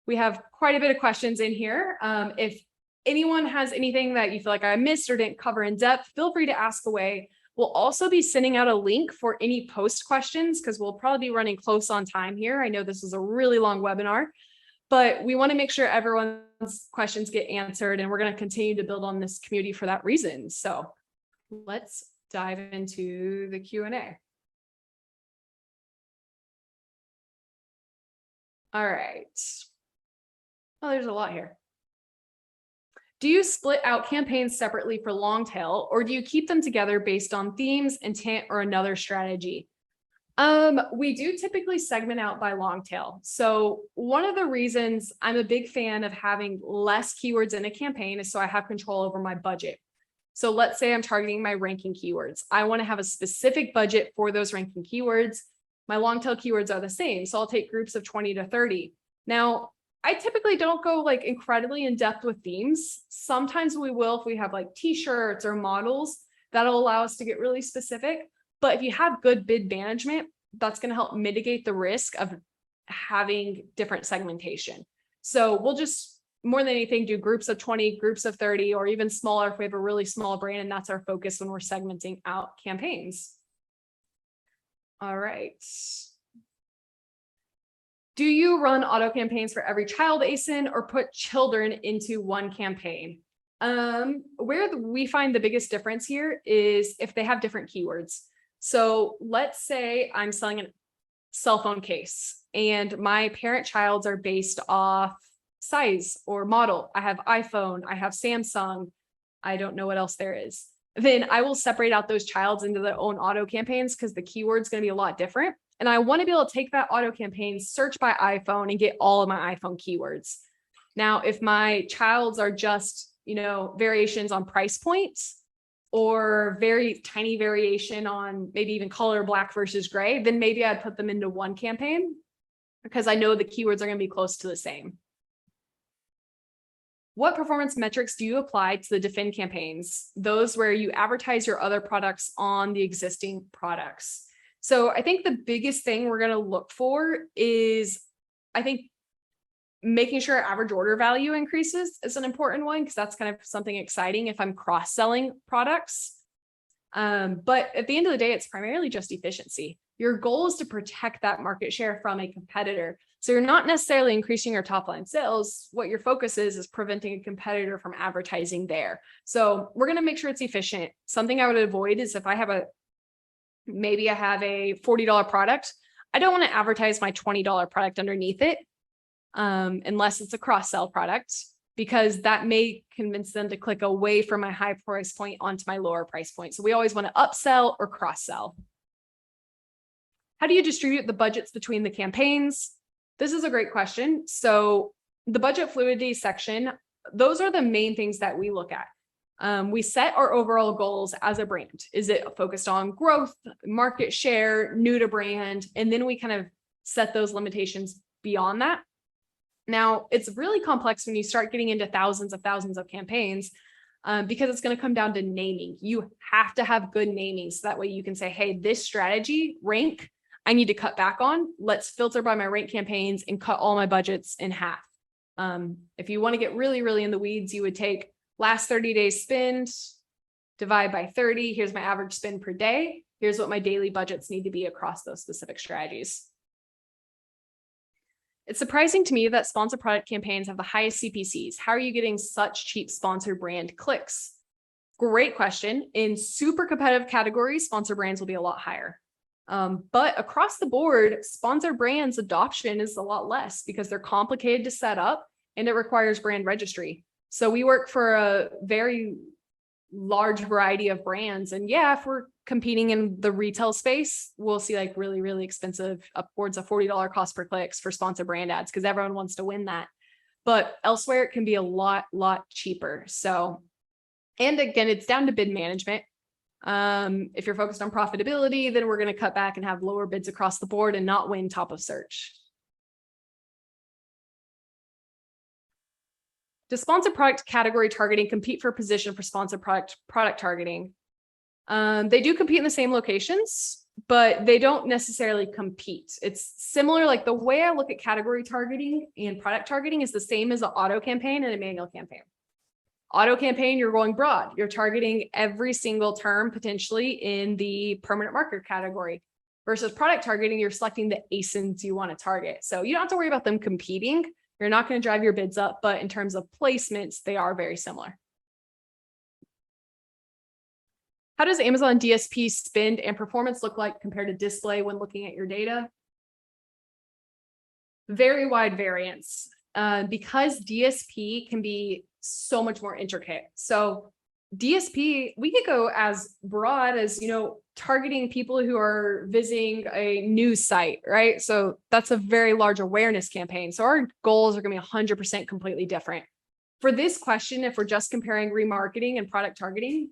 We have quite a bit of questions in here. If anyone has anything that you feel like I missed or didn't cover in depth, feel free to ask away. We'll also be sending out a link for any post questions because we'll probably be running close on time here. I know this is a really long webinar, but we want to make sure everyone's questions get answered, and we're going to continue to build on this community for that reason. So let's dive into the Q&A. All right. Oh, there's a lot here. Do you split out campaigns separately for long tail, or do you keep them together based on themes, intent, or another strategy? We do typically segment out by long tail. So one of the reasons I'm a big fan of having less keywords in a campaign is so I have control over my budget. So let's say I'm targeting my ranking keywords. I want to have a specific budget for those ranking keywords. My long tail keywords are the same. So I'll take groups of 20 to 30. Now, I typically don't go like incredibly in depth with themes. Sometimes we will if we have like t-shirts or models. That'll allow us to get really specific. But if you have good bid management, that's going to help mitigate the risk of having different segmentation. So we'll just, more than anything, do groups of 20, groups of 30, or even smaller if we have a really small brand, and that's our focus when we're segmenting out campaigns. All right. Do you run auto campaigns for every child ASIN or put children into one campaign? Where we find the biggest difference here is if they have different keywords. So let's say I'm selling a cell phone case and my parent childs are based off size or model. I have iPhone, I have Samsung, I don't know what else there is. Then I will separate out those childs into their own auto campaigns because the keyword's going to be a lot different. And I want to be able to take that auto campaign, search by iPhone, and get all of my iPhone keywords. Now, if my childs are just, variations on price points or very tiny variation on maybe even color, black versus gray, then maybe I'd put them into one campaign because I know the keywords are going to be close to the same. What performance metrics do you apply to the defend campaigns? Those where you advertise your other products on the existing products. So I think the biggest thing we're going to look for is, making sure average order value increases is an important one because that's kind of something exciting if I'm cross-selling products. But at the end of the day, it's primarily just efficiency. Your goal is to protect that market share from a competitor. So you're not necessarily increasing your top line sales. What your focus is preventing a competitor from advertising there. So we're going to make sure it's efficient. Something I would avoid is if I have maybe I have a $40 product, I don't want to advertise my $20 product underneath it unless it's a cross-sell product, because that may convince them to click away from my high price point onto my lower price point. So we always want to upsell or cross-sell. How do you distribute the budgets between the campaigns? This is a great question. So the budget fluidity section, those are the main things that we look at. We set our overall goals as a brand. Is it focused on growth, market share, new to brand? And then we kind of set those limitations beyond that. Now, it's really complex when you start getting into thousands of campaigns because it's going to come down to naming. You have to have good naming so that way you can say, hey, this strategy rank, I need to cut back on. Let's filter by my rank campaigns and cut all my budgets in half. If you want to get really, really in the weeds, you would take last 30 days spend, divide by 30. Here's my average spend per day. Here's what my daily budgets need to be across those specific strategies. It's surprising to me that sponsored product campaigns have the highest CPCs. How are you getting such cheap sponsored brand clicks? Great question. In super competitive categories, sponsored brands will be a lot higher. But across the board, sponsored brands adoption is a lot less because they're complicated to set up and it requires brand registry. So we work for a very large variety of brands. And yeah, if we're competing in the retail space, we'll see like really, really expensive, upwards of $40 cost per clicks for sponsored brand ads because everyone wants to win that. But elsewhere, it can be a lot cheaper. So, and again, it's down to bid management. If you're focused on profitability, then we're going to cut back and have lower bids across the board and not win top of search. Does sponsored product category targeting compete for position for sponsored product targeting? They do compete in the same locations, but they don't necessarily compete. It's similar. Like the way I look at category targeting and product targeting is the same as an auto campaign and a manual campaign. Auto campaign, you're going broad. You're targeting every single term potentially in the permanent marker category. Versus product targeting, you're selecting the ASINs you want to target. So you don't have to worry about them competing. You're not going to drive your bids up, but in terms of placements, they are very similar. How does Amazon DSP spend and performance look like compared to display when looking at your data? Very wide variance because DSP can be so much more intricate. So DSP, we could go as broad as, targeting people who are visiting a news site, right? So that's a very large awareness campaign. So our goals are going to be 100% completely different. For this question, if we're just comparing remarketing and product targeting,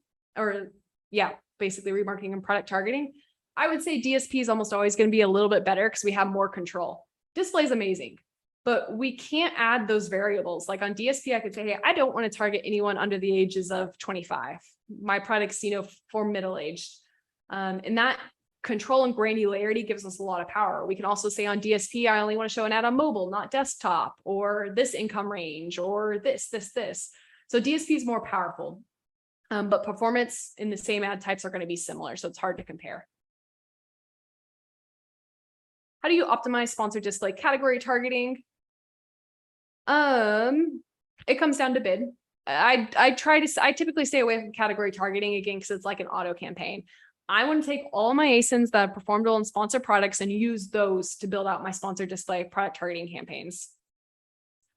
basically remarketing and product targeting, I would say DSP is almost always going to be a little bit better because we have more control. Display is amazing, but we can't add those variables. Like on DSP, I could say, hey, I don't want to target anyone under the ages of 25. My product's, for middle-aged. And that control and granularity gives us a lot of power. We can also say on DSP, I only want to show an ad on mobile, not desktop, or this income range, or this. So DSP is more powerful, but performance in the same ad types are going to be similar. So it's hard to compare. How do you optimize sponsored display category targeting? It comes down to bid. I typically stay away from category targeting again, because it's like an auto campaign. I want to take all my ASINs that have performed well in sponsored products and use those to build out my sponsored display product targeting campaigns.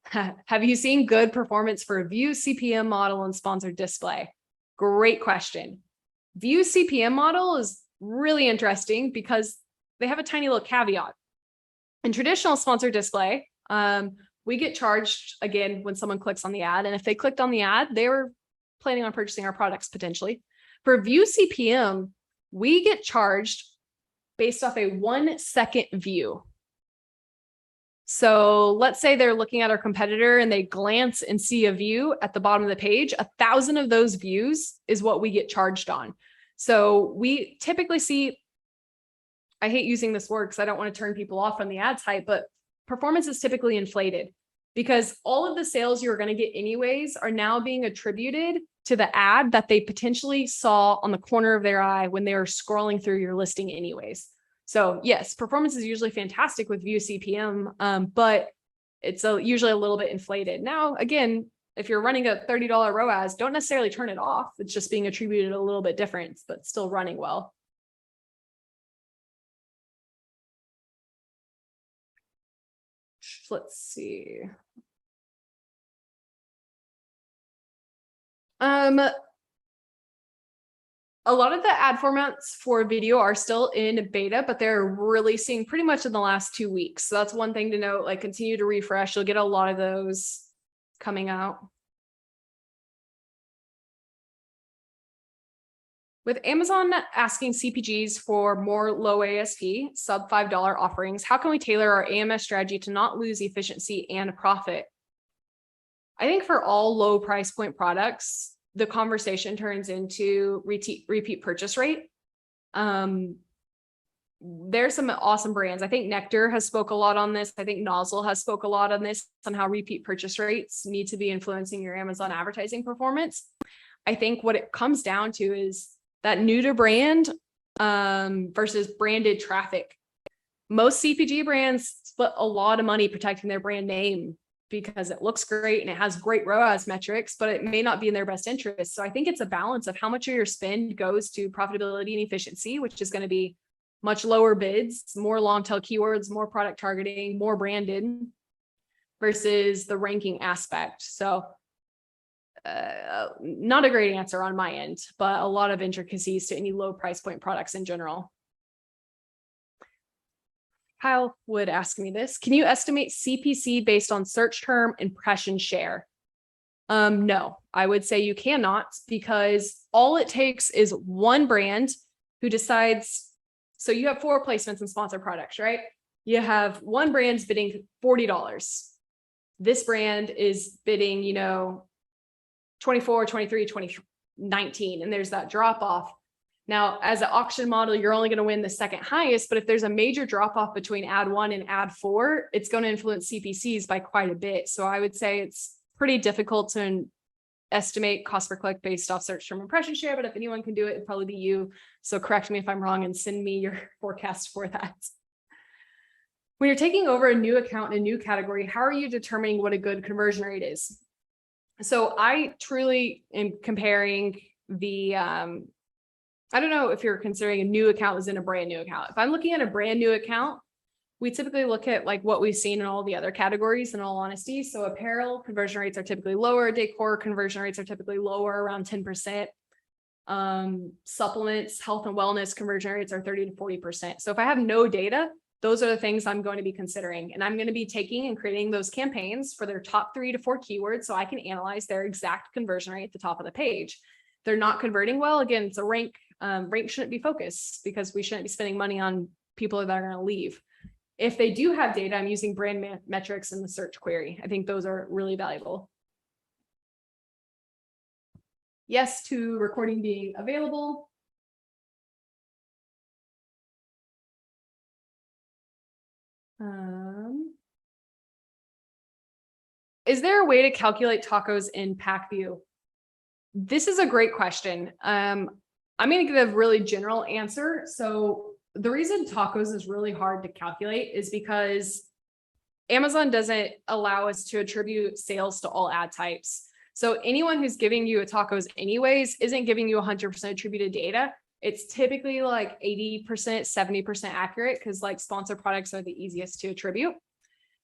Have you seen good performance for a View CPM model and sponsored display? Great question. View CPM model is really interesting because they have a tiny little caveat. In traditional sponsored display, we get charged again when someone clicks on the ad. And if they clicked on the ad, they were planning on purchasing our products potentially. For View CPM, we get charged based off a 1-second view. So let's say they're looking at our competitor and they glance and see a view at the bottom of the page. 1,000 of those views is what we get charged on. So we typically see, I hate using this word because I don't want to turn people off from the ad type, but performance is typically inflated because all of the sales you're going to get anyways are now being attributed to the ad that they potentially saw on the corner of their eye when they were scrolling through your listing anyways. So yes, performance is usually fantastic with View CPM, but it's usually a little bit inflated. Now, again, if you're running a $30 ROAS, don't necessarily turn it off. It's just being attributed a little bit different, but still running well. Let's see. A lot of the ad formats for video are still in beta, but they're releasing pretty much in the last 2 weeks. So that's one thing to note, like continue to refresh. You'll get a lot of those coming out. With Amazon asking CPGs for more low ASP, sub $5 offerings, how can we tailor our AMS strategy to not lose efficiency and profit? I think for all low price point products, the conversation turns into repeat purchase rate. There's some awesome brands. I think Nectar has spoke a lot on this. I think Nozzle has spoke a lot on this, on how repeat purchase rates need to be influencing your Amazon advertising performance. I think what it comes down to is that new to brand versus branded traffic. Most CPG brands split a lot of money protecting their brand name because it looks great and it has great ROAS metrics, but it may not be in their best interest. So I think it's a balance of how much of your spend goes to profitability and efficiency, which is going to be much lower bids, more long tail keywords, more product targeting, more branded, versus the ranking aspect. So not a great answer on my end, but a lot of intricacies to any low price point products in general. Kyle would ask me this. Can you estimate CPC based on search term impression share? No, I would say you cannot, because all it takes is one brand who decides. So you have 4 placements in sponsored products, right? You have one brand's bidding $40. This brand is bidding, 24, 23, 20, 19, and there's that drop off. Now, as an auction model, you're only going to win the second highest, but if there's a major drop off between ad 1 and ad 4, it's going to influence CPCs by quite a bit. So I would say it's pretty difficult to estimate cost per click based off search term impression share, but if anyone can do it, it'd probably be you. So correct me if I'm wrong and send me your forecast for that. When you're taking over a new account in a new category, how are you determining what a good conversion rate is? So I truly am comparing the, I don't know if you're considering a new account as in a brand new account. If I'm looking at a brand new account, we typically look at like what we've seen in all the other categories, in all honesty. So apparel conversion rates are typically lower. Decor conversion rates are typically lower, around 10%. Supplements, health and wellness conversion rates are 30 to 40%. So if I have no data, those are the things I'm going to be considering. And I'm going to be taking and creating those campaigns for their top 3 to 4 keywords so I can analyze their exact conversion rate at the top of the page. If they're not converting well, again, it's a rank. Rank shouldn't be focused because we shouldn't be spending money on people that are going to leave. If they do have data, I'm using brand metrics in the search query. I think those are really valuable. Yes to recording being available. Is there a way to calculate tacos in PackView? This is a great question. I'm going to give a really general answer. So the reason tacos is really hard to calculate is because Amazon doesn't allow us to attribute sales to all ad types. So anyone who's giving you a tacos anyways isn't giving you 100% attributed data. It's typically like 80%, 70% accurate because like sponsored products are the easiest to attribute.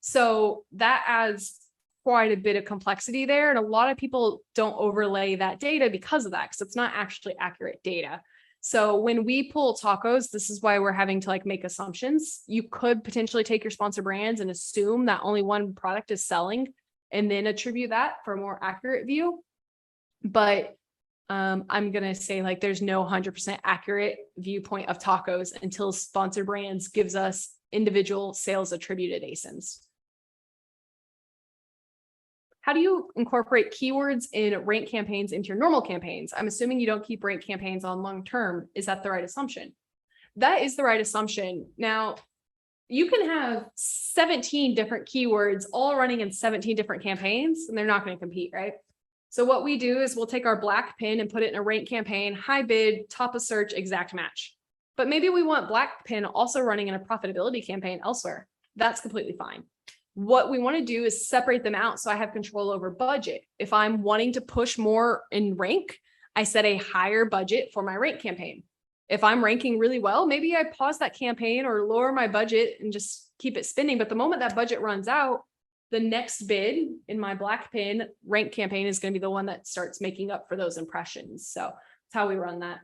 So that adds quite a bit of complexity there. And a lot of people don't overlay that data because of that, because it's not actually accurate data. So when we pull tacos, this is why we're having to like make assumptions. You could potentially take your sponsor brands and assume that only one product is selling and then attribute that for a more accurate view. But I'm going to say like there's no 100% accurate viewpoint of tacos until sponsor brands gives us individual sales attributed ASINs. How do you incorporate keywords in rank campaigns into your normal campaigns? I'm assuming you don't keep rank campaigns on long term. Is that the right assumption? That is the right assumption. Now, you can have 17 different keywords all running in 17 different campaigns, and they're not going to compete, right? So what we do is we'll take our black pin and put it in a rank campaign, high bid, top of search, exact match. But maybe we want black pin also running in a profitability campaign elsewhere. That's completely fine. What we want to do is separate them out so I have control over budget. If I'm wanting to push more in rank, I set a higher budget for my rank campaign. If I'm ranking really well, maybe I pause that campaign or lower my budget and just keep it spinning. But the moment that budget runs out, the next bid in my black pin rank campaign is going to be the one that starts making up for those impressions. So that's how we run that.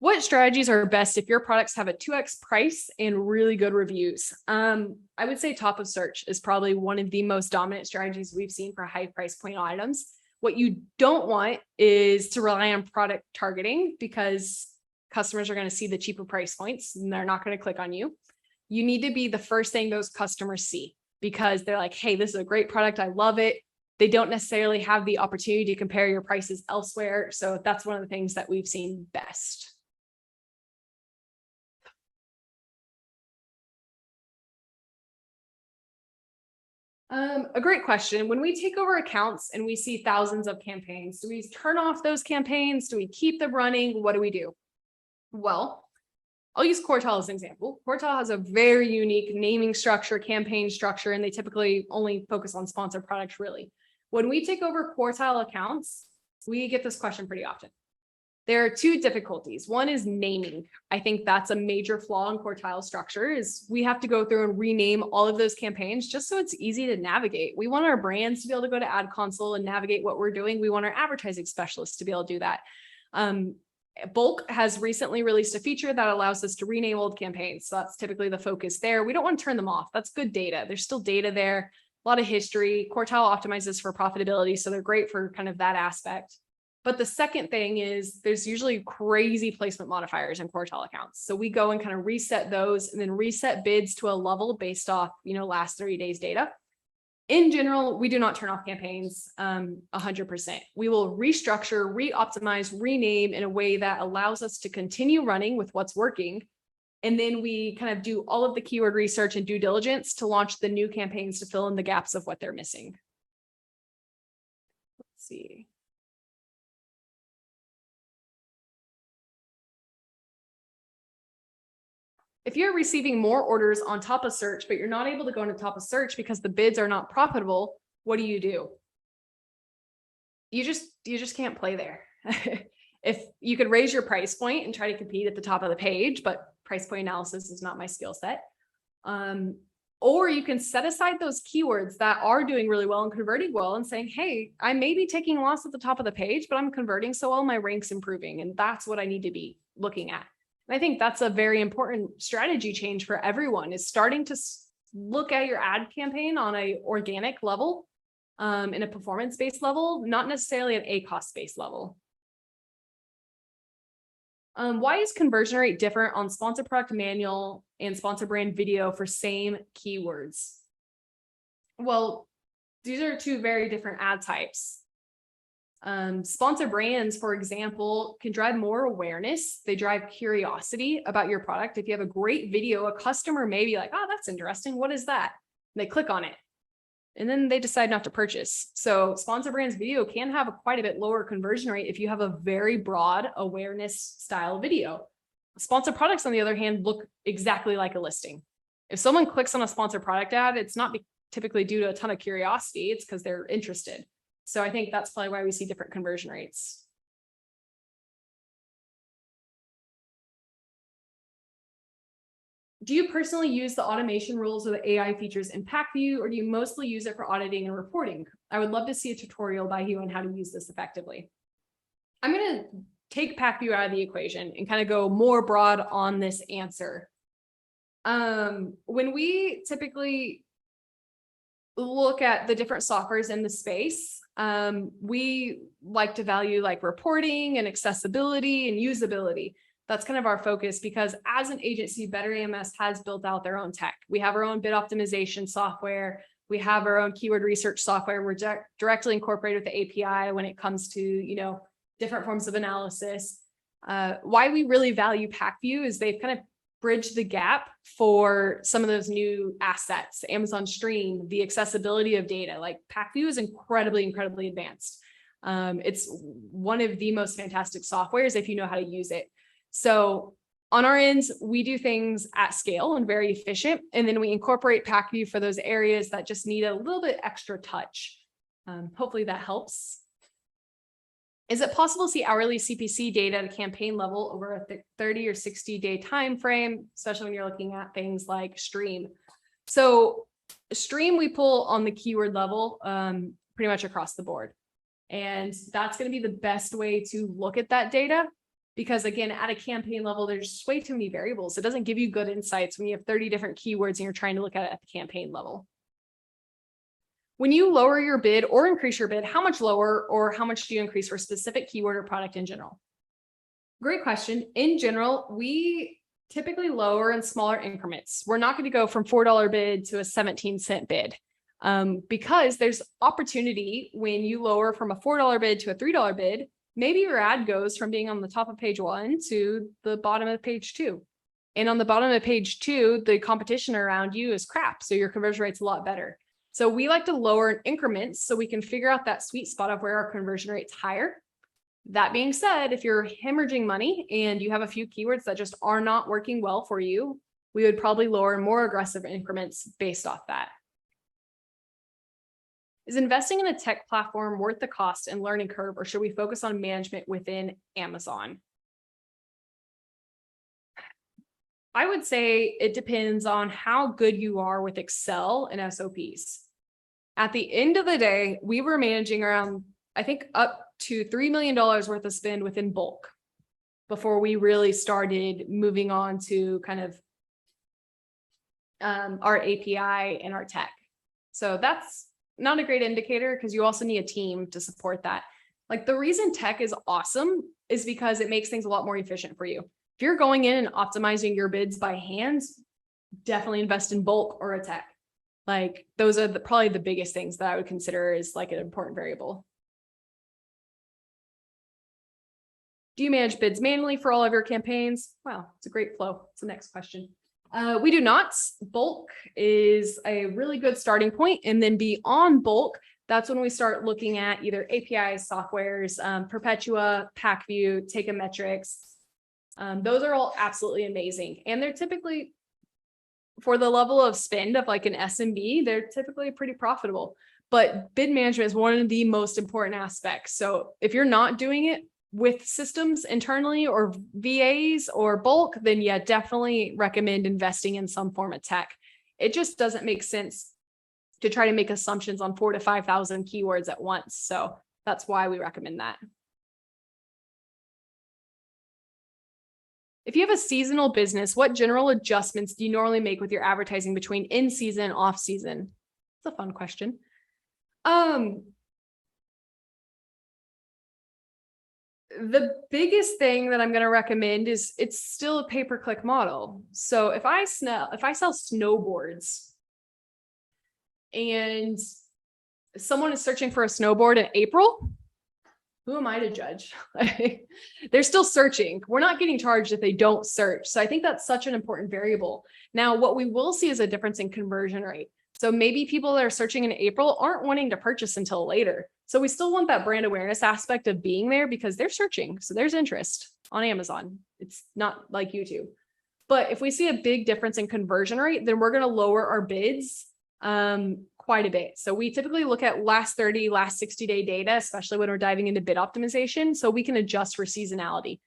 What strategies are best if your products have a 2x price and really good reviews? I would say top of search is probably one of the most dominant strategies we've seen for high price point items. What you don't want is to rely on product targeting because customers are going to see the cheaper price points and they're not going to click on you. You need to be the first thing those customers see because they're like, hey, this is a great product. I love it. They don't necessarily have the opportunity to compare your prices elsewhere. So that's one of the things that we've seen best. A great question. When we take over accounts and we see thousands of campaigns, do we turn off those campaigns? Do we keep them running? What do we do? Well, I'll use Quartile as an example. Quartile has a very unique naming structure, campaign structure, and they typically only focus on sponsored products really. When we take over Quartile accounts, we get this question pretty often. There are two difficulties. One is naming. I think that's a major flaw in Quartile structure is we have to go through and rename all of those campaigns just so it's easy to navigate. We want our brands to be able to go to Ad Console and navigate what we're doing. We want our advertising specialists to be able to do that. Bulk has recently released a feature that allows us to rename old campaigns. So that's typically the focus there. We don't want to turn them off. That's good data. There's still data there, a lot of history. Quartile optimizes for profitability. So they're great for kind of that aspect. But the second thing is there's usually crazy placement modifiers in Quartile accounts. So we go and kind of reset those and then reset bids to a level based off, last 30 days data. In general, we do not turn off campaigns 100%. We will restructure, re-optimize, rename in a way that allows us to continue running with what's working. And then we kind of do all of the keyword research and due diligence to launch the new campaigns to fill in the gaps of what they're missing. Let's see. If you're receiving more orders on top of search, but you're not able to go into top of search because the bids are not profitable, what do? You just can't play there. If you could raise your price point and try to compete at the top of the page, but price point analysis is not my skill set. Or you can set aside those keywords that are doing really well and converting well and saying, hey, I may be taking a loss at the top of the page, but I'm converting so well, my rank's improving. And that's what I need to be looking at. And I think that's a very important strategy change for everyone, is starting to look at your ad campaign on a organic level, in a performance-based level, not necessarily an ACoS-based level. Why is conversion rate different on sponsor product manual and sponsor brand video for same keywords? Well, these are two very different ad types. Sponsor brands, for example, can drive more awareness. They drive curiosity about your product. If you have a great video, a customer may be like, oh, that's interesting. What is that? And they click on it, and then they decide not to purchase. So sponsor brands video can have quite a bit lower conversion rate if you have a very broad awareness style video. Sponsor products, on the other hand, look exactly like a listing. If someone clicks on a sponsor product ad, it's not typically due to a ton of curiosity. It's because they're interested. So I think that's probably why we see different conversion rates. Do you personally use the automation rules or the AI features in PackView, or do you mostly use it for auditing and reporting? I would love to see a tutorial by you on how to use this effectively. I'm going to take PackView out of the equation and kind of go more broad on this answer. When we typically look at the different softwares in the space, we like to value like reporting and accessibility and usability. That's kind of our focus, because as an agency, Better AMS has built out their own tech. We have our own bid optimization software. We have our own keyword research software. We're directly incorporated with the API when it comes to, different forms of analysis. Why we really value PackView is they've kind of bridged the gap for some of those new assets, Amazon Stream, the accessibility of data. Like PackView is incredibly advanced. It's one of the most fantastic softwares if you know how to use it. So on our ends, we do things at scale and very efficient. And then we incorporate PackView for those areas that just need a little bit extra touch. Hopefully that helps. Is it possible to see hourly CPC data at a campaign level over a 30 or 60 day time frame, especially when you're looking at things like Stream? So Stream we pull on the keyword level pretty much across the board. And that's going to be the best way to look at that data. Because again, at a campaign level, there's just way too many variables. It doesn't give you good insights when you have 30 different keywords and you're trying to look at it at the campaign level. When you lower your bid or increase your bid, how much lower or how much do you increase for a specific keyword or product in general? Great question. In general, we typically lower in smaller increments. We're not going to go from $4 bid to a 17-cent bid. Because there's opportunity when you lower from a $4 bid to a $3 bid. Maybe your ad goes from being on the top of page 1 to the bottom of page 2. And on the bottom of page 2, the competition around you is crap. So your conversion rate's a lot better. So we like to lower in increments so we can figure out that sweet spot of where our conversion rate's higher. That being said, if you're hemorrhaging money and you have a few keywords that just are not working well for you, we would probably lower more aggressive increments based off that. Is investing in a tech platform worth the cost and learning curve, or should we focus on management within Amazon? I would say it depends on how good you are with Excel and SOPs. At the end of the day, we were managing around, I think, up to $3 million worth of spend within bulk before we really started moving on to kind of our API and our tech. So that's not a great indicator, because you also need a team to support that. Like, the reason tech is awesome is because it makes things a lot more efficient for you. If you're going in and optimizing your bids by hand, definitely invest in bulk or a tech. Like those are probably the biggest things that I would consider is like an important variable. Do you manage bids manually for all of your campaigns? Wow, it's a great flow. It's the next question. We do not. Bulk is a really good starting point. And then beyond bulk, that's when we start looking at either APIs, softwares, Perpetua, PackView, Takeometrics. Those are all absolutely amazing. And they're typically, for the level of spend of like an SMB, they're typically pretty profitable. But bid management is one of the most important aspects. So if you're not doing it with systems internally or VAs or bulk, then yeah, definitely recommend investing in some form of tech. It just doesn't make sense to try to make assumptions on 4,000 to 5,000 keywords at once. So that's why we recommend that. If you have a seasonal business, what general adjustments do you normally make with your advertising between in season and off season? It's a fun question. The biggest thing that I'm going to recommend is it's still a pay-per-click model. So if I sell snowboards and someone is searching for a snowboard in April, who am I to judge? They're still searching. We're not getting charged if they don't search. So I think that's such an important variable. Now, what we will see is a difference in conversion rate. So maybe people that are searching in April aren't wanting to purchase until later. So we still want that brand awareness aspect of being there because they're searching. So there's interest on Amazon. It's not like YouTube. But if we see a big difference in conversion rate, then we're going to lower our bids quite a bit. So we typically look at last 30, last 60-day data, especially when we're diving into bid optimization, so we can adjust for seasonality.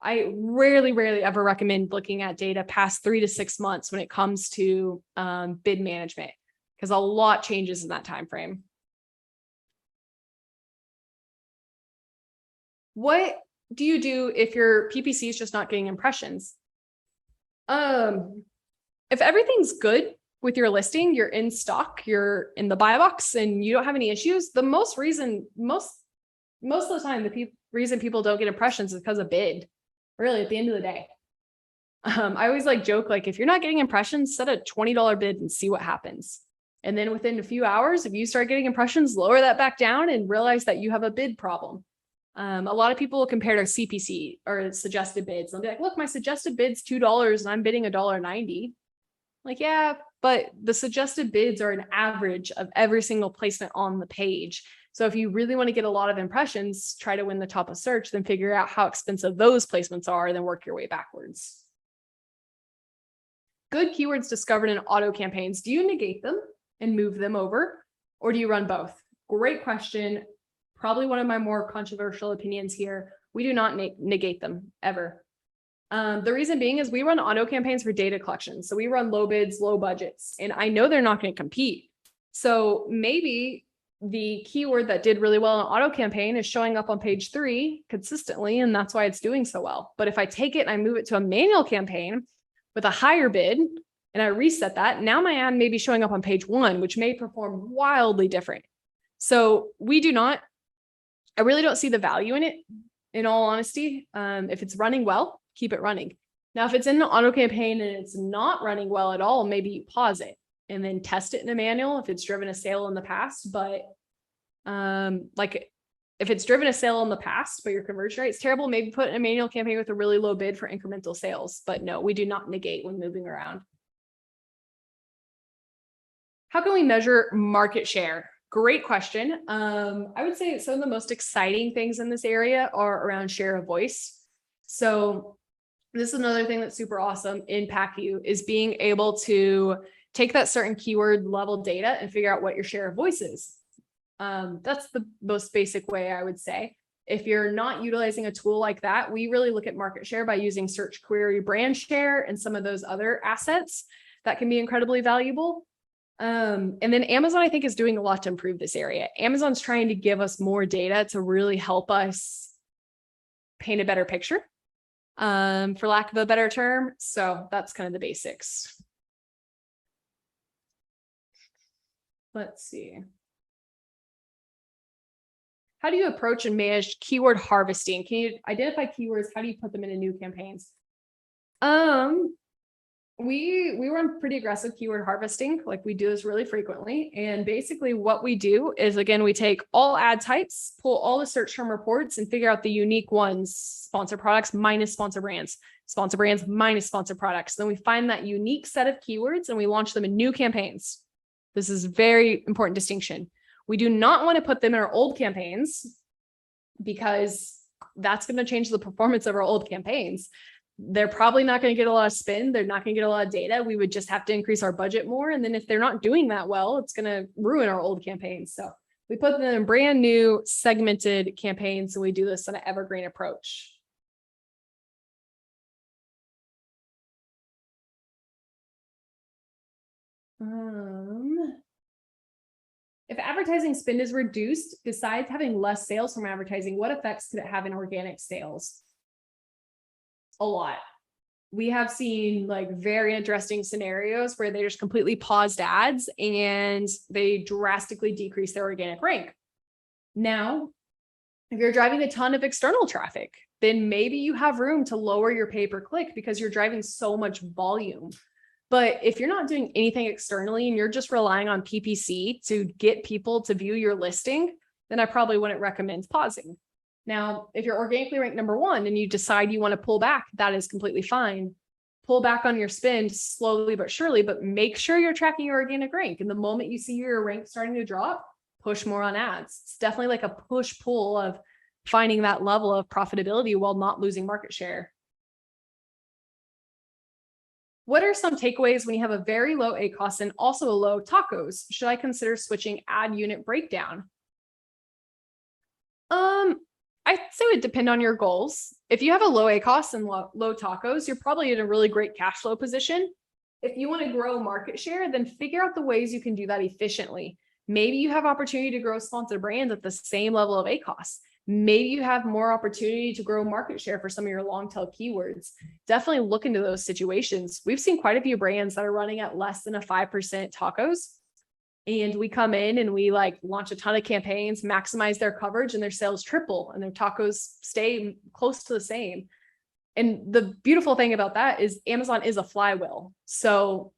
I rarely ever recommend looking at data past 3 to 6 months when it comes to bid management, because a lot changes in that time frame. What do you do if your PPC is just not getting impressions? If everything's good with your listing, you're in stock, you're in the buy box, and you don't have any issues, the most of the time, the reason people don't get impressions is because of bid. Really, at the end of the day. I always joke, if you're not getting impressions, set a $20 bid and see what happens. And then within a few hours, if you start getting impressions, lower that back down and realize that you have a bid problem. A lot of people will compare to CPC or suggested bids. They'll be like, look, my suggested bid's $2 and I'm bidding $1.90. Like, yeah, but the suggested bids are an average of every single placement on the page. So if you really want to get a lot of impressions, try to win the top of search, then figure out how expensive those placements are, and then work your way backwards. Good keywords discovered in auto campaigns. Do you negate them and move them over, or do you run both? Great question. Probably one of my more controversial opinions here. We do not negate them ever. The reason being is we run auto campaigns for data collection. So we run low bids, low budgets, and I know they're not going to compete. So maybe the keyword that did really well in auto campaign is showing up on page 3 consistently, and that's why it's doing so well. But if I take it and I move it to a manual campaign with a higher bid and I reset that, now my ad may be showing up on page 1, which may perform wildly different. So I really don't see the value in it, in all honesty. If it's running well, keep it running. Now, if it's in an auto campaign and it's not running well at all, maybe you pause it and then test it in a manual if it's driven a sale in the past. But if it's driven a sale in the past, but your conversion rate is terrible, maybe put in a manual campaign with a really low bid for incremental sales. But no, we do not negate when moving around. How can we measure market share? Great question. I would say some of the most exciting things in this area are around share of voice. So this is another thing that's super awesome in PackView, is being able to take that certain keyword level data and figure out what your share of voice is. That's the most basic way, I would say. If you're not utilizing a tool like that, we really look at market share by using search query brand share and some of those other assets that can be incredibly valuable. And then Amazon, I think, is doing a lot to improve this area. Amazon's trying to give us more data to really help us paint a better picture, for lack of a better term. So that's kind of the basics. Let's see. How do you approach and manage keyword harvesting? Can you identify keywords? How do you put them into new campaigns? We run pretty aggressive keyword harvesting. Like we do this really frequently. And basically what we do is, again, we take all ad types, pull all the search term reports and figure out the unique ones, sponsor products minus sponsor brands minus sponsor products. Then we find that unique set of keywords and we launch them in new campaigns. This is very important distinction. We do not want to put them in our old campaigns because that's going to change the performance of our old campaigns. They're probably not going to get a lot of spend. They're not going to get a lot of data. We would just have to increase our budget more. And then if they're not doing that well, it's going to ruin our old campaigns. So we put them in brand new segmented campaigns. And we do this on an evergreen approach. If advertising spend is reduced, besides having less sales from advertising, what effects could it have in organic sales? A lot. We have seen like very interesting scenarios where they just completely paused ads and they drastically decrease their organic rank. Now, if you're driving a ton of external traffic, then maybe you have room to lower your pay per click because you're driving so much volume. But if you're not doing anything externally and you're just relying on PPC to get people to view your listing, then I probably wouldn't recommend pausing. Now, if you're organically ranked number one and you decide you want to pull back, that is completely fine. Pull back on your spend slowly but surely, but make sure you're tracking your organic rank. And the moment you see your rank starting to drop, push more on ads. It's definitely like a push-pull of finding that level of profitability while not losing market share. What are some takeaways when you have a very low ACoS and also a low tacos? Should I consider switching ad unit breakdown? I'd say it would depend on your goals. If you have a low ACoS and low tacos, you're probably in a really great cash flow position. If you want to grow market share, then figure out the ways you can do that efficiently. Maybe you have opportunity to grow sponsored brands at the same level of ACoS. Maybe you have more opportunity to grow market share for some of your long tail keywords. Definitely look into those situations. We've seen quite a few brands that are running at less than a 5% tacos. And we come in and we like launch a ton of campaigns, maximize their coverage, and their sales triple and their tacos stay close to the same. And the beautiful thing about that is Amazon is a flywheel. So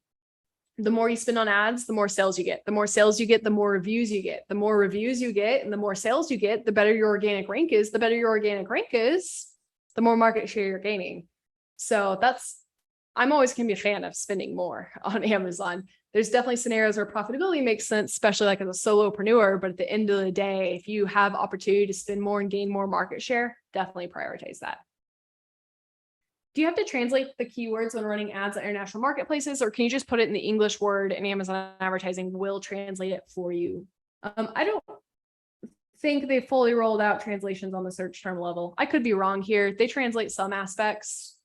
the more you spend on ads, the more sales you get. The more sales you get, the more reviews you get. The more reviews you get and the more sales you get, the better your organic rank is. The better your organic rank is, the more market share you're gaining. So I'm always going to be a fan of spending more on Amazon. There's definitely scenarios where profitability makes sense, especially like as a solopreneur. But at the end of the day, if you have opportunity to spend more and gain more market share, definitely prioritize that. Do you have to translate the keywords when running ads at international marketplaces, or can you just put it in the English word and Amazon advertising will translate it for you? I don't think they fully rolled out translations on the search term level. I could be wrong here. They translate some aspects.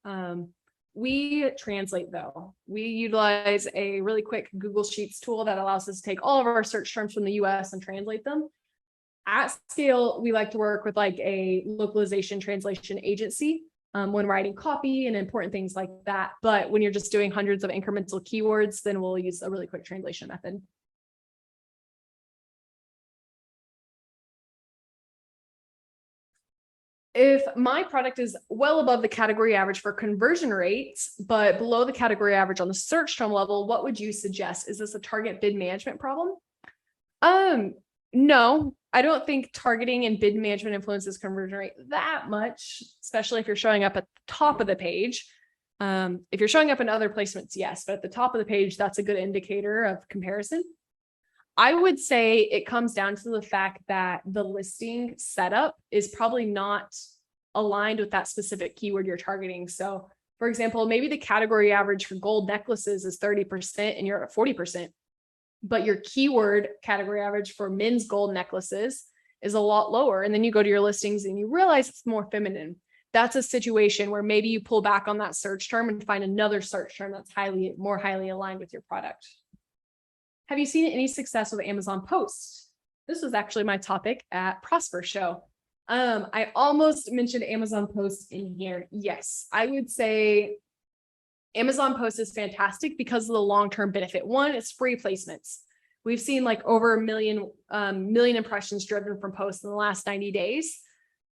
We translate though. We utilize a really quick Google Sheets tool that allows us to take all of our search terms from the US and translate them. At scale, we like to work with like a localization translation agency when writing copy and important things like that. But when you're just doing hundreds of incremental keywords, then we'll use a really quick translation method. If my product is well above the category average for conversion rates, but below the category average on the search term level, what would you suggest? Is this a target bid management problem? No, I don't think targeting and bid management influences conversion rate that much, especially if you're showing up at the top of the page. If you're showing up in other placements, yes, but at the top of the page, that's a good indicator of comparison. I would say it comes down to the fact that the listing setup is probably not aligned with that specific keyword you're targeting. So for example, maybe the category average for gold necklaces is 30% and you're at 40%, but your keyword category average for men's gold necklaces is a lot lower. And then you go to your listings and you realize it's more feminine. That's a situation where maybe you pull back on that search term and find another search term that's more highly aligned with your product. Have you seen any success with Amazon posts? This was actually my topic at Prosper Show. I almost mentioned Amazon posts in here. Yes, I would say Amazon posts is fantastic because of the long-term benefit. One, it's free placements. We've seen like over a million impressions driven from posts in the last 90 days.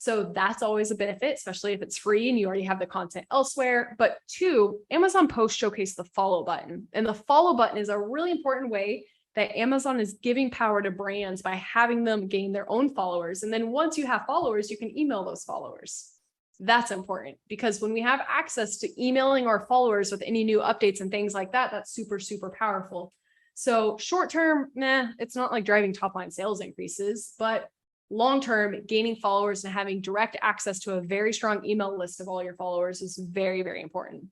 So that's always a benefit, especially if it's free and you already have the content elsewhere. But two, Amazon posts showcase the follow button. And the follow button is a really important way that Amazon is giving power to brands by having them gain their own followers. And then once you have followers, you can email those followers. That's important because when we have access to emailing our followers with any new updates and things like that, that's super, super powerful. So short term, it's not like driving top line sales increases, but long-term, gaining followers and having direct access to a very strong email list of all your followers is very, very important.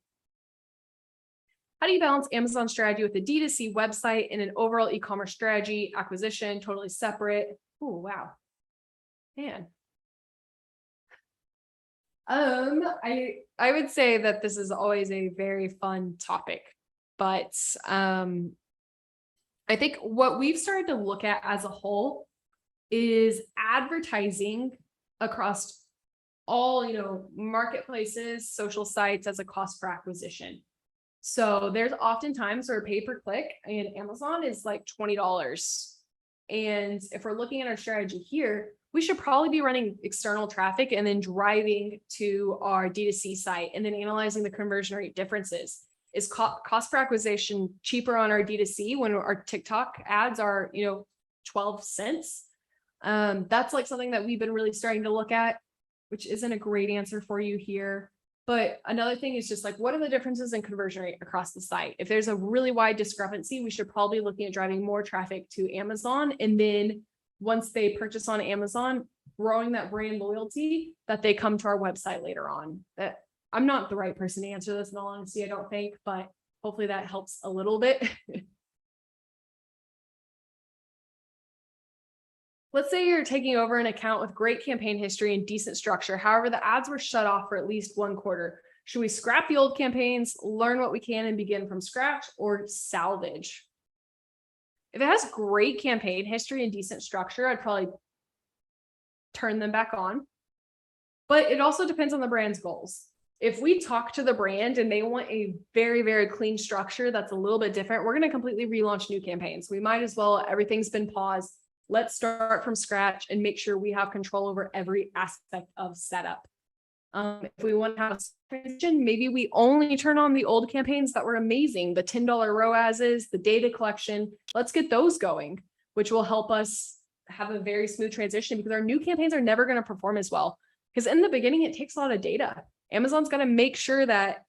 How do you balance Amazon strategy with a D2C website and an overall e-commerce strategy, acquisition, totally separate? Oh, wow. Man. I would say that this is always a very fun topic, but I think what we've started to look at as a whole is advertising across all, marketplaces, social sites as a cost per acquisition. So there's often times where pay per click in Amazon is like $20. And if we're looking at our strategy here, we should probably be running external traffic and then driving to our D2C site and then analyzing the conversion rate differences. Is cost per acquisition cheaper on our D2C when our TikTok ads are, 12 cents? That's like something that we've been really starting to look at, which isn't a great answer for you here. But another thing is just like, what are the differences in conversion rate across the site? If there's a really wide discrepancy, we should probably be looking at driving more traffic to Amazon. And then once they purchase on Amazon, growing that brand loyalty that they come to our website later on. That I'm not the right person to answer this in all honesty, I don't think, but hopefully that helps a little bit. Let's say you're taking over an account with great campaign history and decent structure. However, the ads were shut off for at least one quarter. Should we scrap the old campaigns, learn what we can and begin from scratch, or salvage? If it has great campaign history and decent structure, I'd probably turn them back on. But it also depends on the brand's goals. If we talk to the brand and they want a very, very clean structure that's a little bit different, we're going to completely relaunch new campaigns. We might as well, everything's been paused. Let's start from scratch and make sure we have control over every aspect of setup. If we want to have a transition, maybe we only turn on the old campaigns that were amazing, the $10 ROASs, the data collection. Let's get those going, which will help us have a very smooth transition because our new campaigns are never going to perform as well. Because in the beginning, it takes a lot of data. Amazon's got to make sure that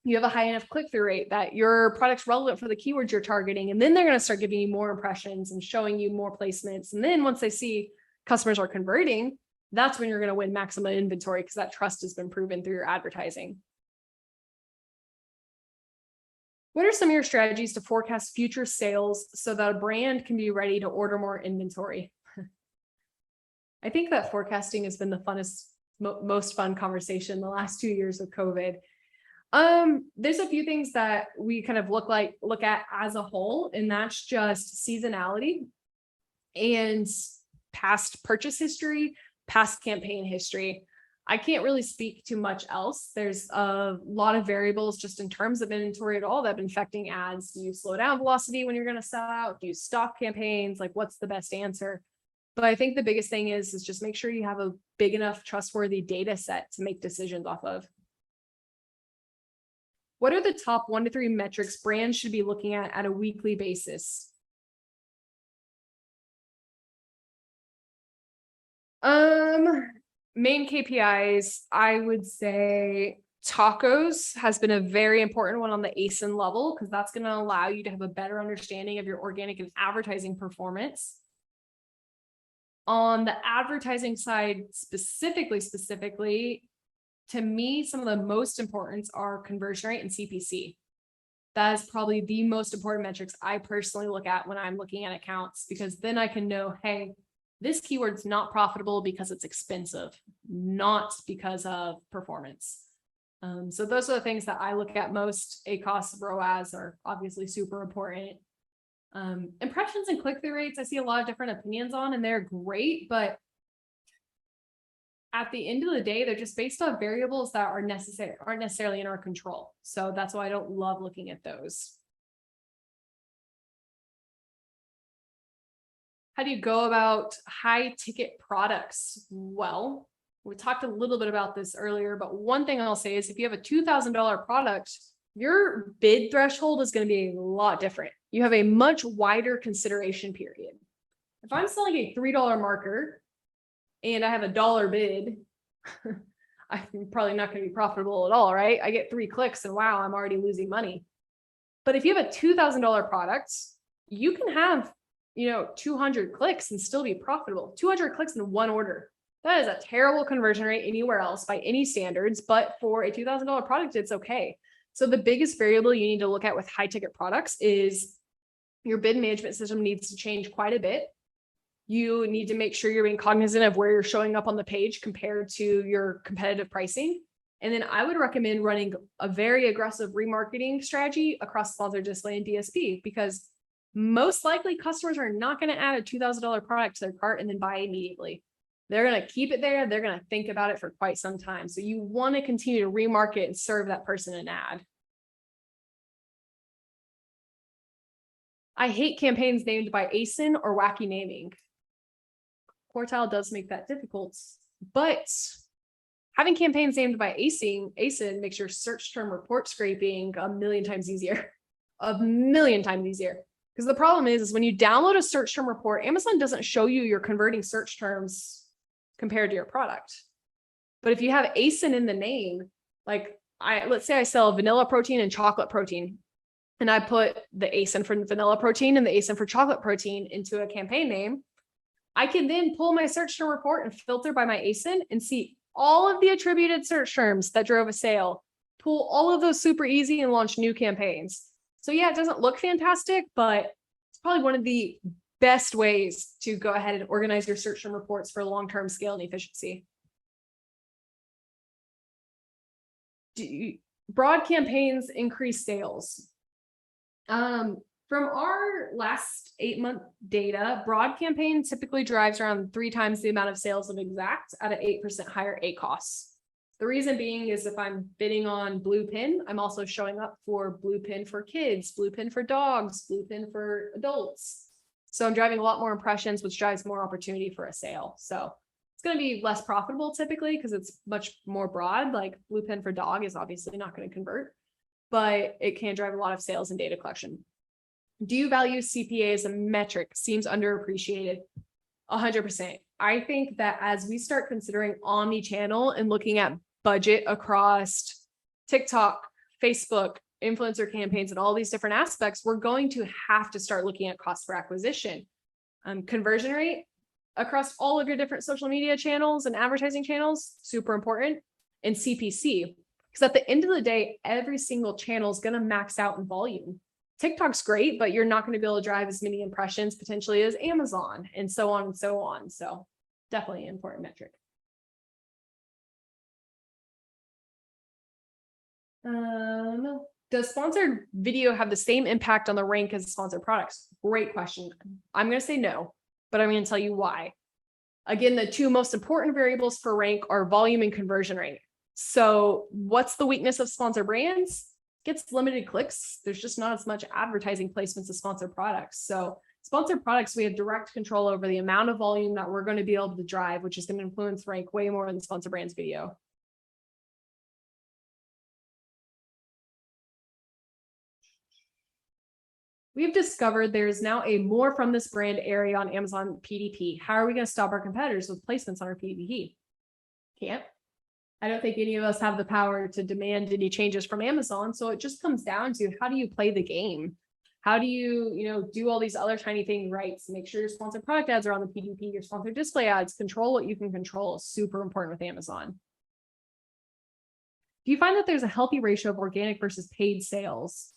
you have a high enough click-through rate, that your product's relevant for the keywords you're targeting. And then they're going to start giving you more impressions and showing you more placements. And then once they see customers are converting, that's when you're going to win maximum inventory because that trust has been proven through your advertising. What are some of your strategies to forecast future sales so that a brand can be ready to order more inventory? I think that forecasting has been the funnest, most fun conversation the last 2 years of COVID. There's a few things that we kind of look at as a whole, and that's just seasonality and past purchase history, past campaign history. I can't really speak to much else. There's a lot of variables just in terms of inventory at all that have been affecting ads. Do you slow down velocity when you're going to sell out? Do you stop campaigns? Like, what's the best answer? But I think the biggest thing is just make sure you have a big enough trustworthy data set to make decisions off of. What are the top 1 to 3 metrics brands should be looking at a weekly basis? Main KPIs, I would say tacos has been a very important one on the ASIN level because that's going to allow you to have a better understanding of your organic and advertising performance. On the advertising side, specifically, to me, some of the most important are conversion rate and CPC. That is probably the most important metrics I personally look at when I'm looking at accounts, because then I can know, hey, this keyword's not profitable because it's expensive, not because of performance. So those are the things that I look at most. ACoS, ROAS are obviously super important. Impressions and click-through rates, I see a lot of different opinions on, and they're great, but at the end of the day, they're just based on variables that aren't necessarily in our control. So that's why I don't love looking at those. How do you go about high ticket products? Well, We talked a little bit about this earlier, but one thing I'll say is if you have a $2,000 product, your bid threshold is going to be a lot different. You have a much wider consideration period. If I'm selling a $3 marker and I have a dollar bid, I'm probably not going to be profitable at all, right? I get 3 clicks and wow, I'm already losing money. But if you have a $2,000 product, you can have, 200 clicks and still be profitable. 200 clicks in one order. That is a terrible conversion rate anywhere else by any standards, but for a $2,000 product, it's okay. So the biggest variable you need to look at with high ticket products is your bid management system needs to change quite a bit. You need to make sure you're being cognizant of where you're showing up on the page compared to your competitive pricing. And then I would recommend running a very aggressive remarketing strategy across sponsored display and DSP, because most likely customers are not going to add a $2,000 product to their cart and then buy immediately. They're going to keep it there. They're going to think about it for quite some time. So you want to continue to remarket and serve that person an ad. I hate campaigns named by ASIN or wacky naming. Quartile does make that difficult, but having campaigns named by ASIN makes your search term report scraping a million times easier. A million times easier. Because the problem is when you download a search term report, Amazon doesn't show you your converting search terms compared to your product. But if you have ASIN in the name, like let's say I sell vanilla protein and chocolate protein, and I put the ASIN for vanilla protein and the ASIN for chocolate protein into a campaign name, I can then pull my search term report and filter by my ASIN and see all of the attributed search terms that drove a sale, pull all of those super easy and launch new campaigns. So yeah, it doesn't look fantastic, but it's probably one of the best ways to go ahead and organize your search term reports for long-term scale and efficiency. Broad campaigns increase sales. From our last 8-month data, broad campaign typically drives around 3 times the amount of sales of exact at an 8% higher ACoS. The reason being is if I'm bidding on blue pin, I'm also showing up for blue pin for kids, blue pin for dogs, blue pin for adults. So I'm driving a lot more impressions, which drives more opportunity for a sale. So it's going to be less profitable typically because it's much more broad. Like blue pin for dog is obviously not going to convert, but it can drive a lot of sales and data collection. Do you value CPA as a metric? Seems underappreciated. 100%. I think that as we start considering omni-channel and looking at budget across TikTok, Facebook, influencer campaigns, and all these different aspects, we're going to have to start looking at cost per acquisition, conversion rate across all of your different social media channels and advertising channels, super important, and CPC. Because at the end of the day, every single channel is going to max out in volume. TikTok's great, but you're not going to be able to drive as many impressions potentially as Amazon, and so on and so on. So definitely an important metric. Does sponsored video have the same impact on the rank as sponsored products? Great question. I'm going to say no, but I'm going to tell you why. Again, the 2 most important variables for rank are volume and conversion rate. So what's the weakness of sponsored brands? Gets limited clicks. There's just not as much advertising placements as sponsored products. So sponsored products, we have direct control over the amount of volume that we're going to be able to drive, which is going to influence rank way more than sponsored brands video. We've discovered there's now a more from this brand area on Amazon PDP. How are we going to stop our competitors with placements on our PDP? Can't. I don't think any of us have the power to demand any changes from Amazon. So it just comes down to how do you play the game? How do you, do all these other tiny things right? So make sure your sponsored product ads are on the PDP, your sponsored display ads, control what you can control. Super important with Amazon. Do you find that there's a healthy ratio of organic versus paid sales?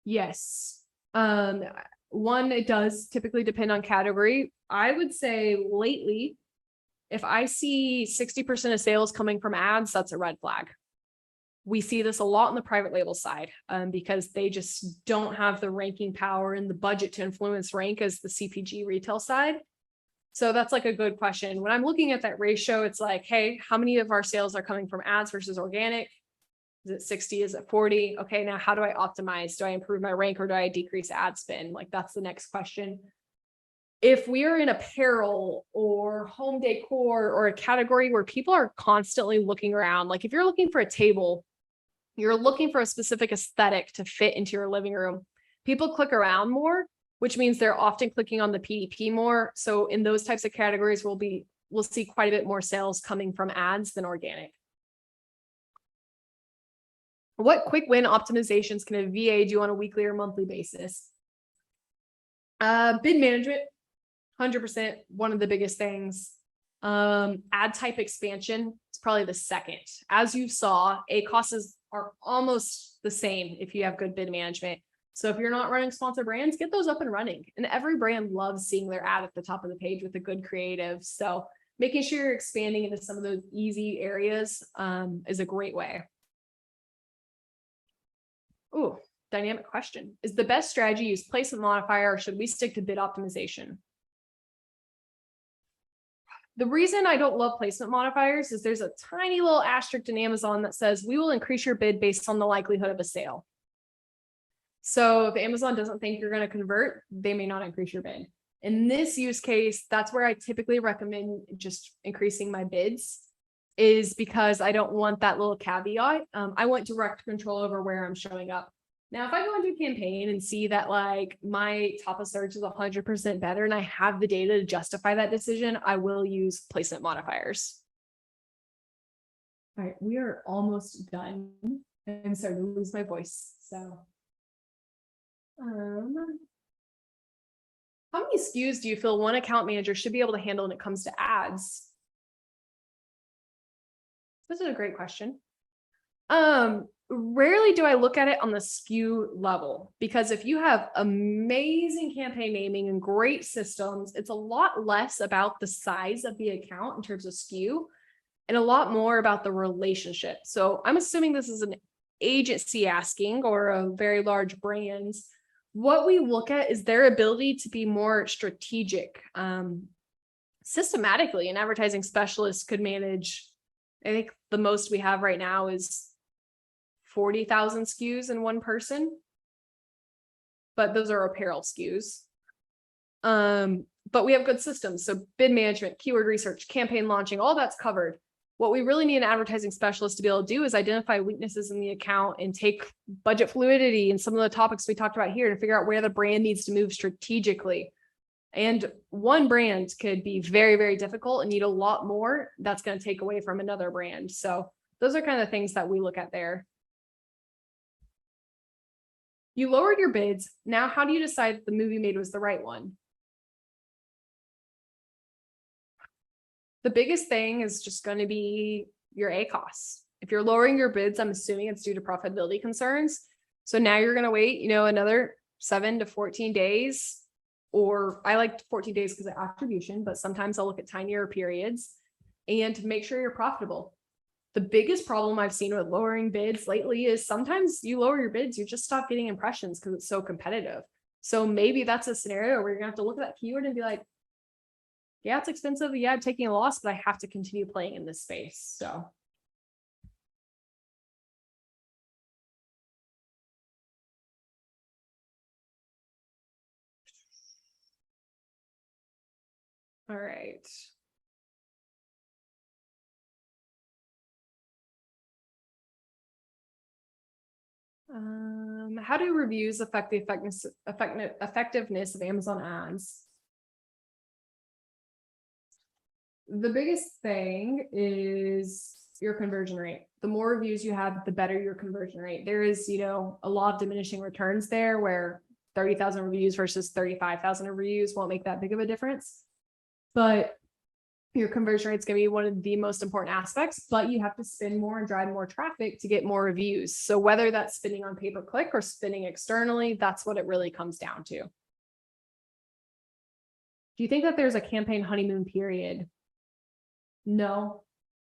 Yes. One, it does typically depend on category. I would say lately, if I see 60% of sales coming from ads, that's a red flag. We see this a lot on the private label side because they just don't have the ranking power and the budget to influence rank as the CPG retail side. So that's like a good question. When I'm looking at that ratio, it's like, hey, how many of our sales are coming from ads versus organic? Is it 60? Is it 40? Okay, now how do I optimize? Do I improve my rank or do I decrease ad spend? Like that's the next question. if we are in apparel or home decor or a category where people are constantly looking around, like if you're looking for a table, you're looking for a specific aesthetic to fit into your living room, people click around more, which means they're often clicking on the PDP more. So in those types of categories, we'll see quite a bit more sales coming from ads than organic. What quick win optimizations can a VA do on a weekly or monthly basis? Bid management, 100%, one of the biggest things. Ad type expansion is probably the second. As you saw, ACOSs are almost the same if you have good bid management. So if you're not running sponsor brands, get those up and running. And every brand loves seeing their ad at the top of the page with a good creative. So making sure you're expanding into some of those easy areas is a great way. Ooh, dynamic question. Is the best strategy use placement modifier, or should we stick to bid optimization? The reason I don't love placement modifiers is there's a tiny little asterisk in Amazon that says we will increase your bid based on the likelihood of a sale. So if Amazon doesn't think you're going to convert, they may not increase your bid. In this use case, that's where I typically recommend just increasing my bids, is because I don't want that little caveat. I want direct control over where I'm showing up. Now, if I go into a campaign and see that like my top of search is 100% better and I have the data to justify that decision, I will use placement modifiers. All right, we are almost done. I'm starting to lose my voice. So, how many SKUs do you feel one account manager should be able to handle when it comes to ads? This is a great question. Rarely do I look at it on the SKU level, because if you have amazing campaign naming and great systems, it's a lot less about the size of the account in terms of SKU and a lot more about the relationship. So I'm assuming this is an agency asking, or a very large brand. What we look at is their ability to be more strategic. Systematically, an advertising specialist could manage, I think the most we have right now is 40,000 SKUs in one person, but those are apparel SKUs. But we have good systems. So bid management, keyword research, campaign launching, all that's covered. What we really need an advertising specialist to be able to do is identify weaknesses in the account and take budget fluidity and some of the topics we talked about here to figure out where the brand needs to move strategically. And one brand could be very, very difficult and need a lot more. That's going to take away from another brand. So those are kind of things that we look at there. You lowered your bids. Now, how do you decide that the move you made was the right one? The biggest thing is just going to be your ACOS. If you're lowering your bids, I'm assuming it's due to profitability concerns. So now you're going to wait, another 7 to 14 days, or I like 14 days because of attribution, but sometimes I'll look at tinier periods and to make sure you're profitable. The biggest problem I've seen with lowering bids lately is sometimes you lower your bids, you just stop getting impressions because it's so competitive. So maybe that's a scenario where you're gonna have to look at that keyword and be like, yeah, it's expensive. Yeah, I'm taking a loss, but I have to continue playing in this space. So. All right. How do reviews affect the effectiveness of Amazon ads? The biggest thing is your conversion rate. The more reviews you have, the better your conversion rate. There is, a law of diminishing returns there, where 30,000 reviews versus 35,000 reviews won't make that big of a difference. But your conversion rate is going to be one of the most important aspects, but you have to spend more and drive more traffic to get more reviews. So whether that's spending on pay-per-click or spending externally, that's what it really comes down to. Do you think that there's a campaign honeymoon period? No,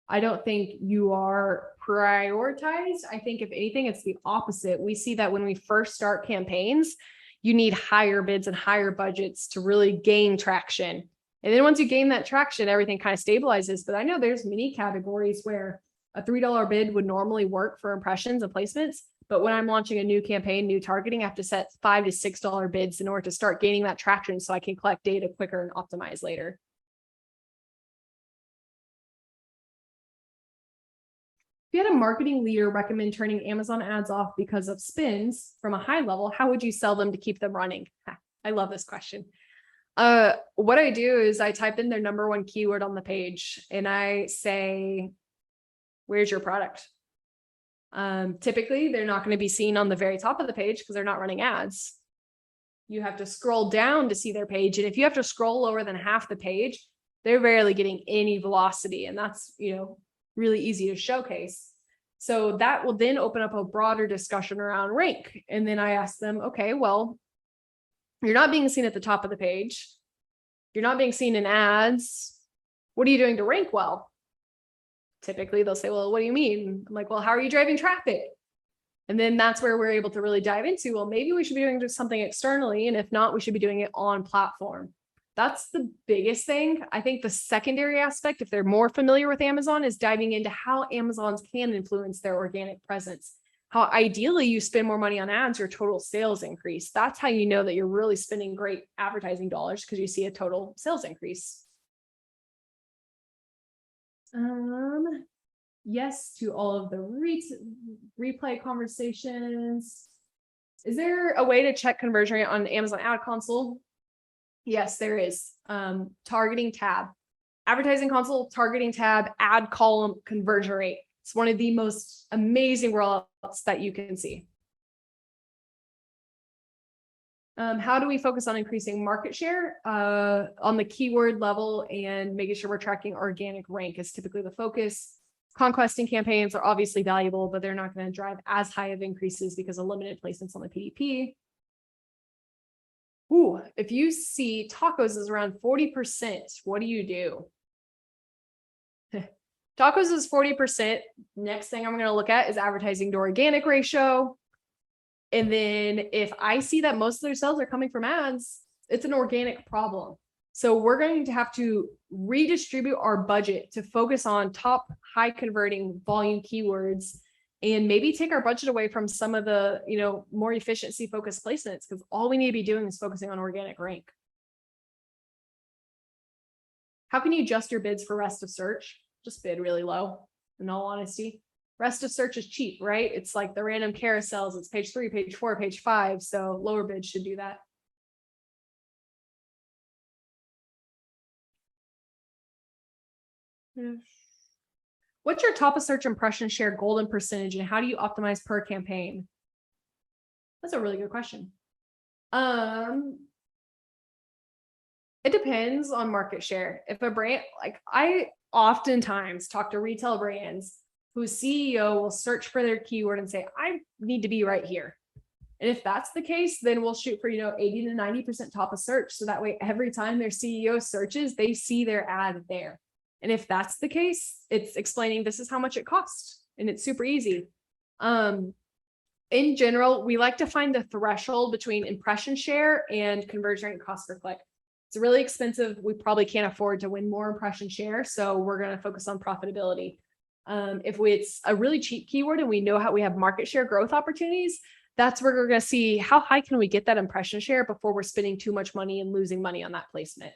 I don't think you are prioritized. I think if anything, it's the opposite. We see that when we first start campaigns, you need higher bids and higher budgets to really gain traction. And then once you gain that traction, everything kind of stabilizes. But I know there's many categories where a $3 bid would normally work for impressions and placements. But when I'm launching a new campaign, new targeting, I have to set $5 to $6 bids in order to start gaining that traction so I can collect data quicker and optimize later. If you had a marketing leader recommend turning Amazon ads off because of spins from a high level, how would you sell them to keep them running? I love this question. What I do is I type in their number one keyword on the page and I say, where's your product? Typically, they're not going to be seen on the very top of the page because they're not running ads. You have to scroll down to see their page. And if you have to scroll lower than half the page, they're rarely getting any velocity. And that's, really easy to showcase. So that will then open up a broader discussion around rank. And then I ask them, okay, well, you're not being seen at the top of the page. You're not being seen in ads. What are you doing to rank well? Typically, they'll say, well, what do you mean? I'm like, well, how are you driving traffic? And then that's where we're able to really dive into, well, maybe we should be doing something externally. And if not, we should be doing it on platform. That's the biggest thing. I think the secondary aspect, if they're more familiar with Amazon, is diving into how Amazons can influence their organic presence. How ideally you spend more money on ads, your total sales increase. That's how you know that you're really spending great advertising dollars because you see a total sales increase. Yes to all of the replay conversations. Is there a way to check conversion rate on Amazon Ad Console? Yes, there is. Targeting tab, advertising console, targeting tab, ad column, conversion rate. It's one of the most amazing rollouts that you can see. How do we focus on increasing market share on the keyword level and making sure we're tracking organic rank is typically the focus. Conquesting campaigns are obviously valuable, but they're not going to drive as high of increases because of limited placements on the PDP. Ooh, if you see tacos is around 40%, what do you do? Tacos is 40%. Next thing I'm going to look at is advertising to organic ratio. And then if I see that most of their sales are coming from ads, it's an organic problem. So we're going to have to redistribute our budget to focus on top high converting volume keywords and maybe take our budget away from some of the, more efficiency focused placements because all we need to be doing is focusing on organic rank. How can you adjust your bids for rest of search? Just bid really low, in all honesty. Rest of search is cheap, right? It's like the random carousels. It's page 3, page 4, page 5. So lower bids should do that. What's your top of search impression share golden percentage and how do you optimize per campaign? That's a really good question. It depends on market share. If a brand, like I oftentimes talk to retail brands whose CEO will search for their keyword and say, I need to be right here. And if that's the case, then we'll shoot for, 80 to 90% top of search. So that way, every time their CEO searches, they see their ad there. And if that's the case, it's explaining this is how much it costs. And it's super easy. In general, we like to find the threshold between impression share and conversion rate cost per click. It's really expensive. We probably can't afford to win more impression share. So we're going to focus on profitability. If it's a really cheap keyword and we know how we have market share growth opportunities, that's where we're going to see how high can we get that impression share before we're spending too much money and losing money on that placement.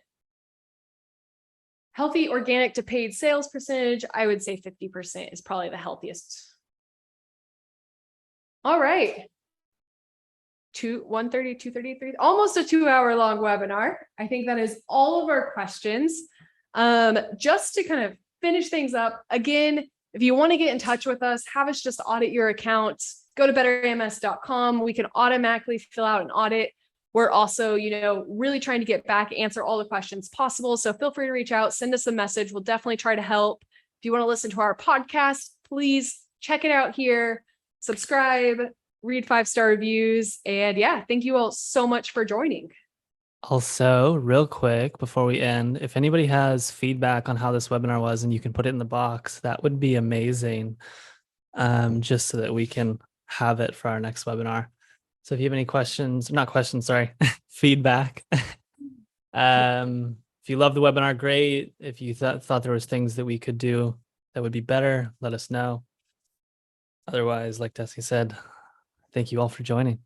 Healthy organic to paid sales percentage, I would say 50% is probably the healthiest. All right. 1:30, 2:33, almost a 2-hour long webinar. I think that is all of our questions. Just to kind of finish things up, again, if you want to get in touch with us, have us just audit your account, go to betterams.com. We can automatically fill out an audit. We're also, really trying to get back, answer all the questions possible. So feel free to reach out, send us a message. We'll definitely try to help. If you want to listen to our podcast, please check it out here, subscribe, read 5-star reviews. And yeah, thank you all so much for joining. Also, real quick before we end, if anybody has feedback on how this webinar was and you can put it in the box, that would be amazing. Just so that we can have it for our next webinar. So if you have any feedback. If you love the webinar, great. If you thought there was things that we could do that would be better, let us know. Otherwise, like Desi said, thank you all for joining.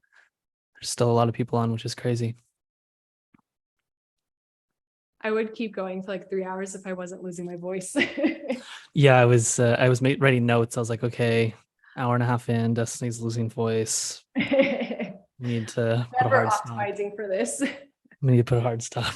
There's still a lot of people on, which is crazy. I would keep going for like 3 hours if I wasn't losing my voice. Yeah, I was writing notes. I was like, okay, hour and a half in, Destiny's losing voice. We need to put a Never hard stop. optimizing for this. We need to put a hard stop.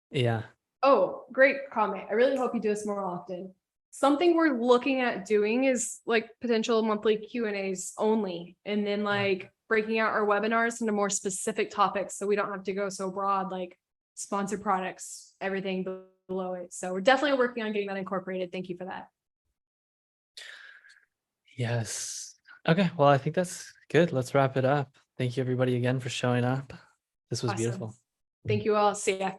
Yeah. Oh, great comment. I really hope you do this more often. Something we're looking at doing is like potential monthly Q&As only, and then like breaking out our webinars into more specific topics so we don't have to go so broad, like sponsored products, everything below it. So we're definitely working on getting that incorporated. Thank you for that. Yes. Okay. Well, I think that's good. Let's wrap it up. Thank you everybody again for showing up. This was Awesome. beautiful. Thank you all. See ya.